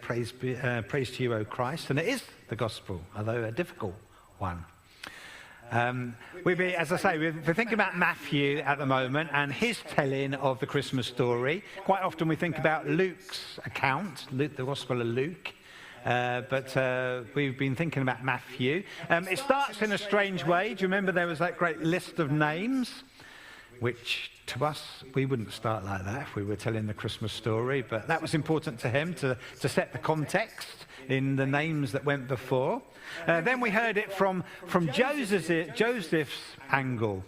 praise to you, O Christ. And it is the gospel, although a difficult one. As I say, we're thinking about Matthew at the moment and his telling of the Christmas story. Quite often we think about Luke's account, the Gospel of Luke. But we've been thinking about Matthew. It starts in a strange way. Do you remember there was that great list of names? Which to us, we wouldn't start like that if we were telling the Christmas story. But that was important to him to set the context in the names that went before. Then we heard it from Joseph's angle.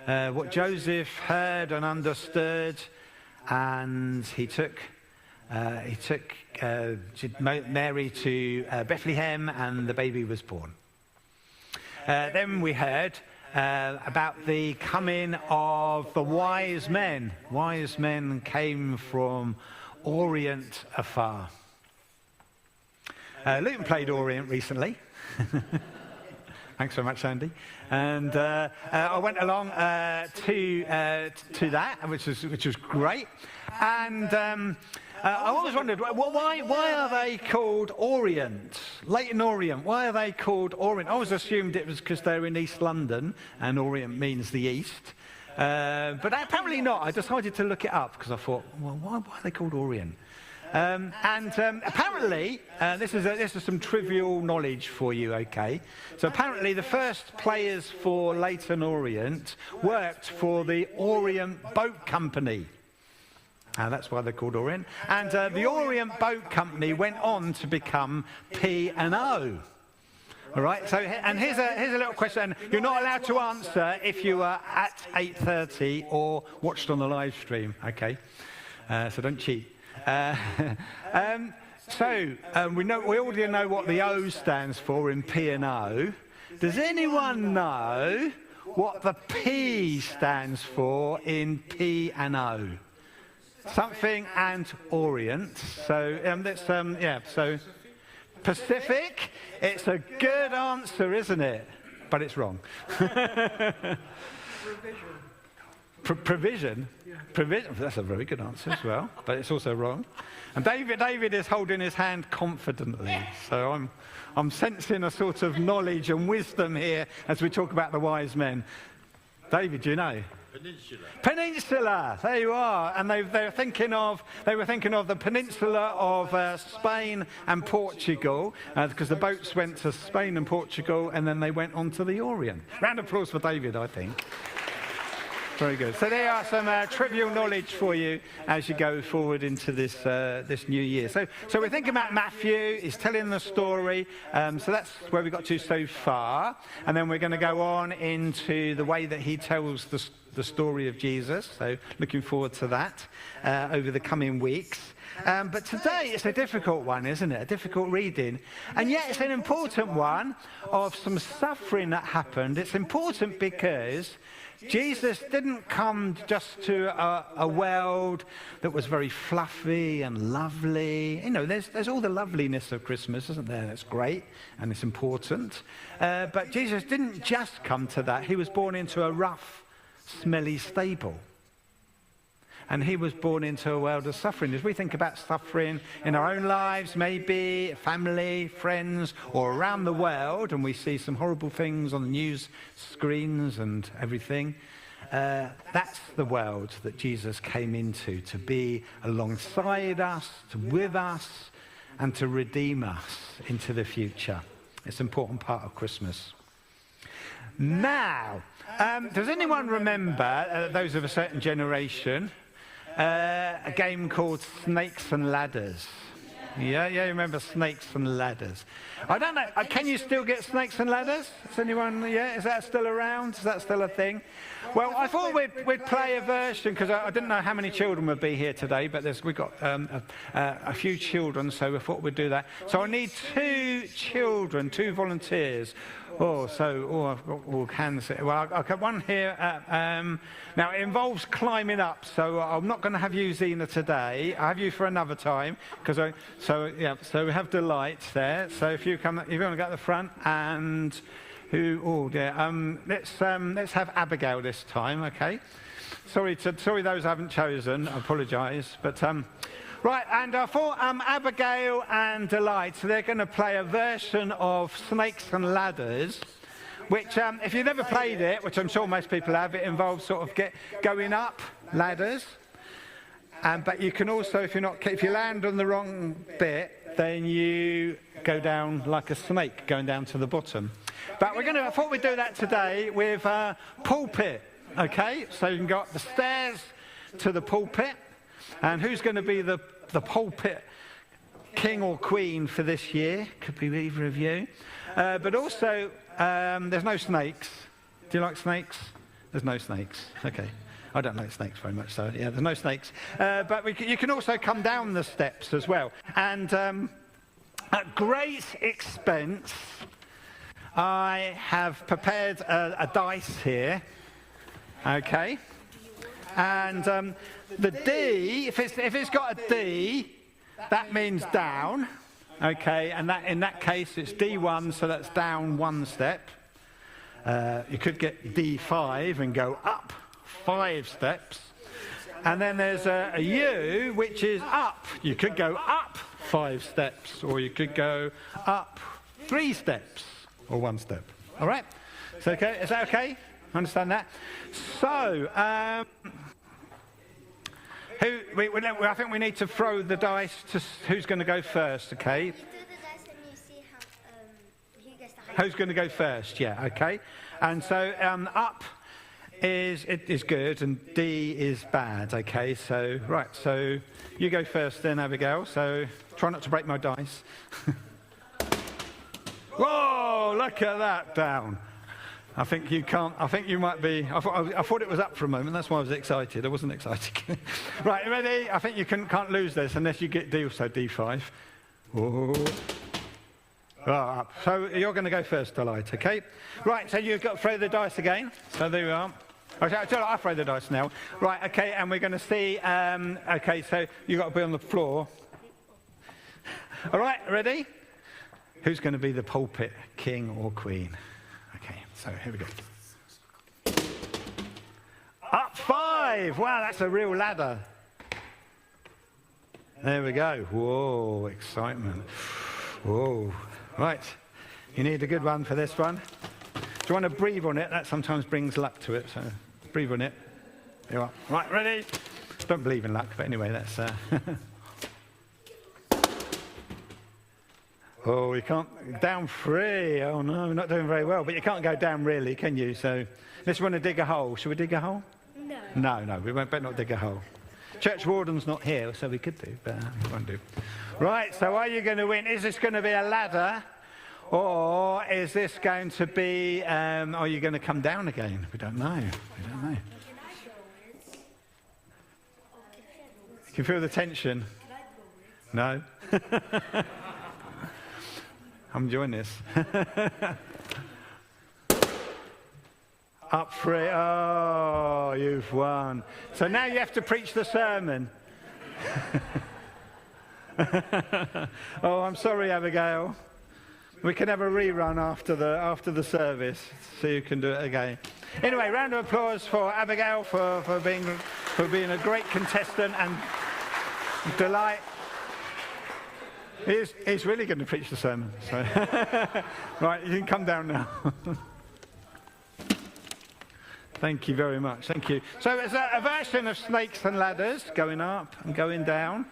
What Joseph heard and understood. And he took Mary to Bethlehem, and the baby was born. Then we heard about the coming of the wise men. Wise men came from Orient afar. Luton played Orient recently. Thanks very much, Andy. And I went along to that, which was great. And I always wondered, why are they called Orient? Leyton Orient, why are they called Orient? I always assumed it was because they're in East London, and Orient means the East. But apparently not. I decided to look it up, because I thought, well, why are they called Orient? Apparently, this is some trivial knowledge for you, okay? So apparently the first players for Leyton Orient worked for the Orient Boat Company. That's why they're called Orient. And the Orient Boat Company went on to become P&O. All right, so and here's a little question. You're not allowed to answer if you are at 8:30 or watched on the live stream, okay? So don't cheat. We already know what the O stands for in P&O. Does anyone know what the P stands for in P&O? Something and Orient. So so Pacific. It's a good answer, isn't it? But it's wrong. Provision. Yeah. Provision. That's a very good answer as well, but it's also wrong. And David is holding his hand confidently. So I'm sensing a sort of knowledge and wisdom here as we talk about the wise men. David, do you know? Peninsula. There you are. And they were thinking of the peninsula of Spain and Portugal, because the boats went to Spain and Portugal, and then they went on to the Orient. Round of applause for David, I think. Very good. So there are some trivial knowledge for you as you go forward into this new year. So we're thinking about Matthew. He's telling the story. So that's where we got to so far. And then we're going to go on into the way that he tells the story of Jesus. So looking forward to that over the coming weeks. But today it's a difficult one, isn't it? A difficult reading. And yet it's an important one of some suffering that happened. It's important because Jesus didn't come just to a world that was very fluffy and lovely. You know, there's all the loveliness of Christmas, isn't there? That's great and it's important. But Jesus didn't just come to that. He was born into a rough, smelly stable. And he was born into a world of suffering. As we think about suffering in our own lives, maybe family, friends, or around the world, and we see some horrible things on the news screens and everything, that's the world that Jesus came into, to be alongside us, with us, and to redeem us into the future. It's an important part of Christmas. Now, does anyone remember, those of a certain generation, a game called Snakes and Ladders? Yeah, you remember Snakes and Ladders. I don't know, can you still get Snakes and Ladders? Is anyone, is that still around? Is that still a thing? Well, I thought we'd play a version, because I didn't know how many children would be here today, but we've got a few children, so we thought we'd do that. So I need 2 children, 2 volunteers. I've got all hands. Well, I've got one here. Now, it involves climbing up, so I'm not going to have you, Zena, today. I have you for another time, so we have Delight there. So if you want to go at the front, and let's have Abigail this time, okay? Sorry those I haven't chosen. I apologise, but Right, and for Abigail and Delight, so they're going to play a version of Snakes and Ladders, which, if you've never played it, which I'm sure most people have, it involves sort of going up ladders. But you can also, if you land on the wrong bit, then you go down like a snake, going down to the bottom. But I thought we'd do that today with pulpit, okay? So you can go up the stairs to the pulpit. And who's going to be the pulpit king or queen for this year? Could be either of you. But also, there's no snakes. Do you like snakes? There's no snakes. Okay. I don't like snakes very much, so yeah, there's no snakes. But you can also come down the steps as well. And at great expense, I have prepared a dice here. Okay. And the D, if it's got a D, that means down. Okay, and in that case, it's D1, so that's down one step. You could get D5 and go up 5 steps. And then there's a U, which is up. You could go up 5 steps, or you could go up 3 steps, or 1 step. All right? Is that okay? Understand that? So, I think we need to throw the dice to who's going to go first, okay? You do the dice and you see who gets the highest. Who's going to go first? Yeah, okay. And so up is good and D is bad, okay? So, right, so you go first then, Abigail. So try not to break my dice. Whoa, look at that, down. I think you might be, I thought it was up for a moment, that's why I was excited. I wasn't excited. Right, ready? I think you can't lose this unless you get D, so D5. Whoa. Oh, up. So you're going to go first, Delight, okay? Right, so you've got to throw the dice again. So there we are. I'll throw the dice now. Right, okay, and we're going to see, okay, so you've got to be on the floor. All right, ready? Who's going to be the pulpit, king or queen? Okay, so here we go. Up 5! Wow, that's a real ladder. There we go. Whoa, excitement. Whoa. Right, you need a good one for this one. Do you want to breathe on it? That sometimes brings luck to it, so breathe on it. There you are. Right, ready? Don't believe in luck, but anyway, that's... Oh, you can't... Down 3. Oh, no, we're not doing very well. But you can't go down, really, can you? So, unless you want to dig a hole. Should we dig a hole? No. No, we better not dig a hole. Church warden's not here, so we could do, but we won't do. Right, so are you going to win? Is this going to be a ladder? Or is this going to be... are you going to come down again? We don't know. We don't know. You can feel the tension. No? I'm enjoying this. Up 3. Oh, you've won. So now you have to preach the sermon. Oh, I'm sorry, Abigail. We can have a rerun after the service, so you can do it again. Anyway, round of applause for Abigail for being a great contestant, and Delight. He's really going to preach the sermon. So. Right, you can come down now. Thank you very much. Thank you. So it's a version of Snakes and Ladders, going up and going down.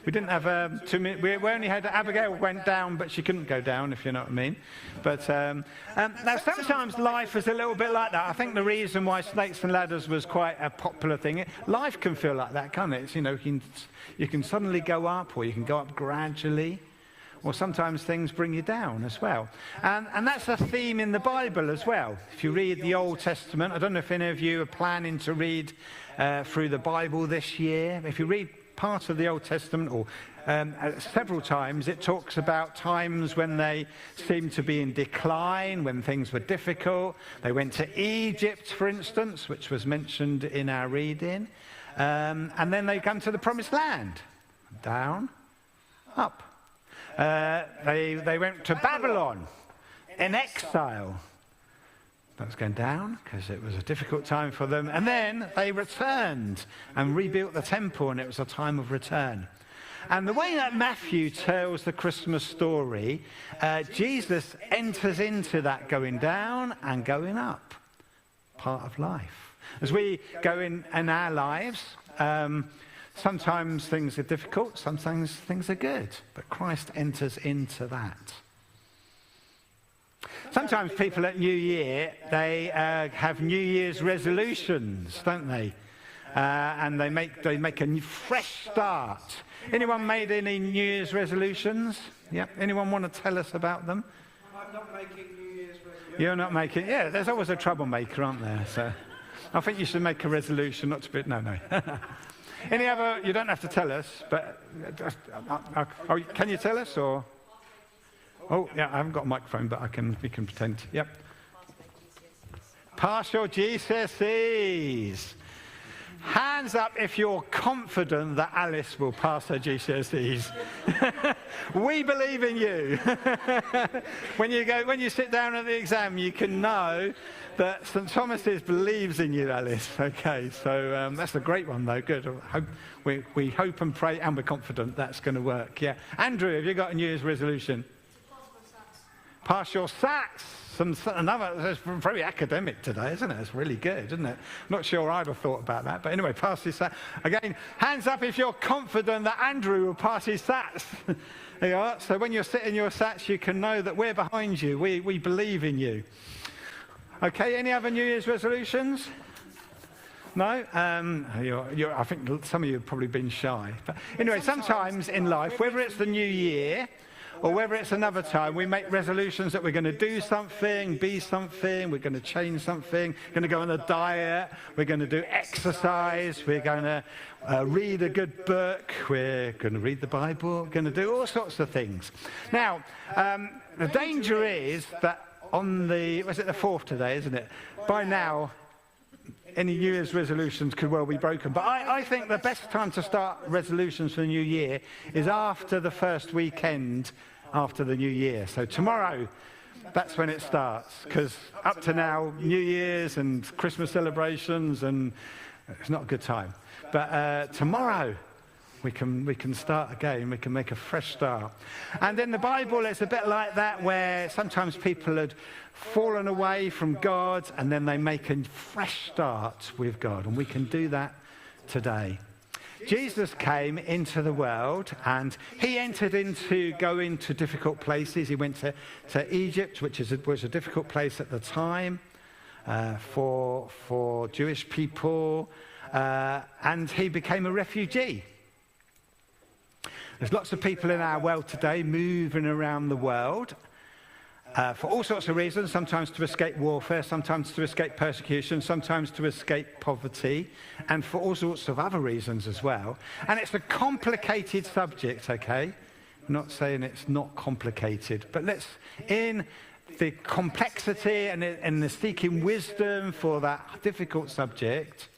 We didn't have 2 minutes. We only had Abigail went down, but she couldn't go down, if you know what I mean. But now sometimes life is a little bit like that. I think the reason why Snakes and Ladders was quite a popular thing, life can feel like that, can't it? It's, you can suddenly go up, or you can go up gradually, or sometimes things bring you down as well. And that's a theme in the Bible as well. If you read the Old Testament, I don't know if any of you are planning to read through the Bible this year. If you read part of the Old Testament, or several times, it talks about times when they seemed to be in decline, when things were difficult. They went to Egypt, for instance, which was mentioned in our reading. And then they come to the Promised Land. Down, up. They went to Babylon in exile. That was going down because it was a difficult time for them. And then they returned and rebuilt the temple, and it was a time of return. And the way that Matthew tells the Christmas story, Jesus enters into that going down and going up, part of life. As we go in our lives, sometimes things are difficult, sometimes things are good, but Christ enters into that. Sometimes people at New Year, they have New Year's resolutions, don't they? And they make a fresh start. Anyone made any New Year's resolutions? Yeah. Anyone want to tell us about them? I'm not making New Year's resolutions. You're not making. Yeah, there's always a troublemaker, aren't there? So, I think you should make a resolution not to be. No. Any other? You don't have to tell us, but can you tell us or? Oh, yeah, I haven't got a microphone, but we can pretend. Yep. Pass your GCSEs. Hands up if you're confident that Alice will pass her GCSEs. We believe in you. When you sit down at the exam, you can know that St. Thomas's believes in you, Alice. Okay, so that's a great one, though. Good. We hope and pray, and we're confident that's going to work. Yeah. Andrew, have you got a New Year's resolution? Pass your SATs. It's very academic today, isn't it? It's really good, isn't it? Not sure I'd have thought about that. But anyway, pass your SATs. Again, hands up if you're confident that Andrew will pass his SATs. There you are. So when you're sitting your SATs, you can know that we're behind you. We believe in you. Okay, any other New Year's resolutions? No? I think some of you have probably been shy. But anyway, sometimes in life, whether it's the new year or whether it's another time, we make resolutions that we're going to do something, be something, we're going to change something, we're going to go on a diet, we're going to do exercise, we're going to read a good book, we're going to read the Bible, we're going to do all sorts of things. Now, the danger is that the 4th today, isn't it? By now, any New Year's resolutions could well be broken. But I think the best time to start resolutions for the new year is after the first weekend after the new year. So tomorrow, that's when it starts. Because up to now, New Year's and Christmas celebrations, and it's not a good time. But tomorrow, we can start again. We can make a fresh start. And in the Bible, it's a bit like that, where sometimes people had fallen away from God, and then they make a fresh start with God. And we can do that today. Jesus came into the world, and he entered into going to difficult places. He went to Egypt, which was a difficult place at the time for Jewish people, and he became a refugee. There's lots of people in our world today moving around the world for all sorts of reasons, sometimes to escape warfare, sometimes to escape persecution, sometimes to escape poverty, and for all sorts of other reasons as well. And it's a complicated subject, okay? I'm not saying it's not complicated, but in the complexity and in the seeking wisdom for that difficult subject,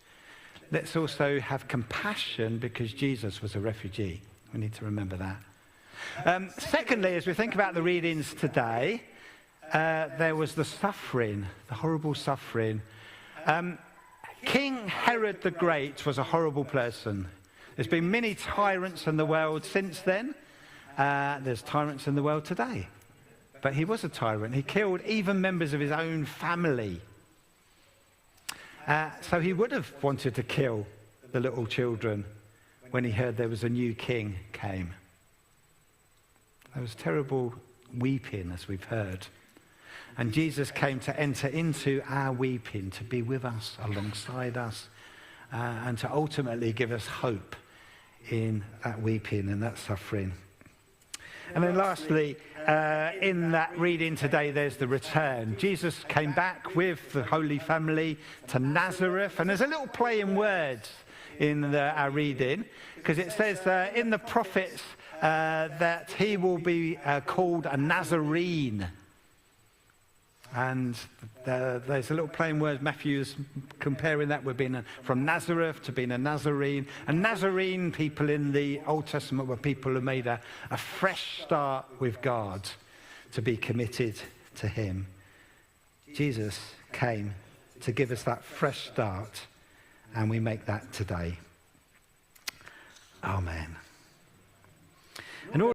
let's also have compassion because Jesus was a refugee. We need to remember that. Secondly, as we think about the readings today, there was the suffering, the horrible suffering. King Herod the Great was a horrible person. There's been many tyrants in the world since then. There's tyrants in the world today. But he was a tyrant. He killed even members of his own family. So he would have wanted to kill the little children when he heard there was a new king came. There was terrible weeping, as we've heard. And Jesus came to enter into our weeping, to be with us, alongside us, and to ultimately give us hope in that weeping and that suffering. And then lastly, in that reading today, there's the return. Jesus came back with the Holy Family to Nazareth. And there's a little play in words in our reading, because it says in the prophets that he will be called a Nazarene. And there's a little play in words. Matthew's comparing that with being from Nazareth to being a Nazarene. And Nazarene people in the Old Testament were people who made a fresh start with God to be committed to him. Jesus came to give us that fresh start, and we make that today. Amen. And all